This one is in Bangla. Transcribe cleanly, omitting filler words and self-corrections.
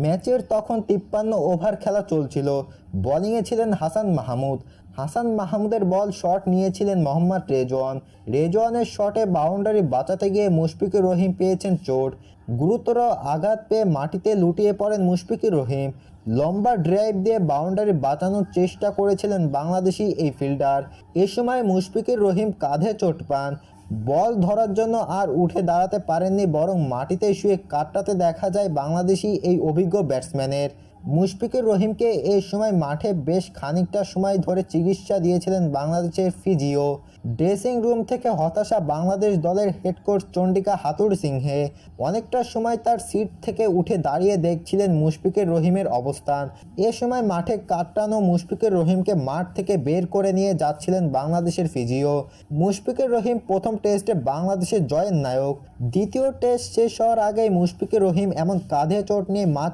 ম্যাচের তখন 53 ওভার খেলা চলছিল। বোলিংয়ে ছিলেন হাসান মাহমুদ। হাসান মাহমুদের বল শট নিয়েছিলেন মোহাম্মদ রেজওয়ান। রেজওয়ানের শটে বাউন্ডারি বাঁচাতে গিয়ে মুশফিকুর রহিম পেয়েছেন চোট। গুরুতর আঘাত পেয়ে মাটিতে লুটিয়ে পড়েন মুশফিকুর রহিম। লম্বা ড্রাইভ দিয়ে বাউন্ডারি বাঁচানোর চেষ্টা করেছিলেন বাংলাদেশি এই ফিল্ডার। এ সময় মুশফিকুর রহিম কাঁধে চোট পান। বল ধরার জন্য আর উঠে দাঁড়াতে পারেননি, বরং মাটিতে শুয়ে কাটাতে দেখা যায় বাংলাদেশি এই অভিজ্ঞ ব্যাটসম্যানের। মুশফিকুর রহিমকে এই সময় মাঠে বেশ খানিকটা সময় ধরে চিকিৎসা দিয়েছিলেন বাংলাদেশের ফিজিও। ড্রেসিং রুম থেকে হতাশা বাংলাদেশ দলের হেড কোচ চন্ডিকা হাথুর সিংহে। অনেকটা সময় তার সিট থেকে উঠে দাঁড়িয়ে দেখছিলেন মুশফিকুর রহিমের অবস্থান। এ সময় মাঠে কাটানো মুশফিকুর রহিমকে মাঠ থেকে বের করে নিয়ে যাচ্ছিলেন বাংলাদেশের ফিজিও। মুশফিকুর রহিম প্রথম টেস্টে বাংলাদেশের জয়ের নায়ক। দ্বিতীয় টেস্ট শেষ হওয়ার আগেই মুশফিকুর রহিম এমন কাঁধে চোট নিয়ে মাঠ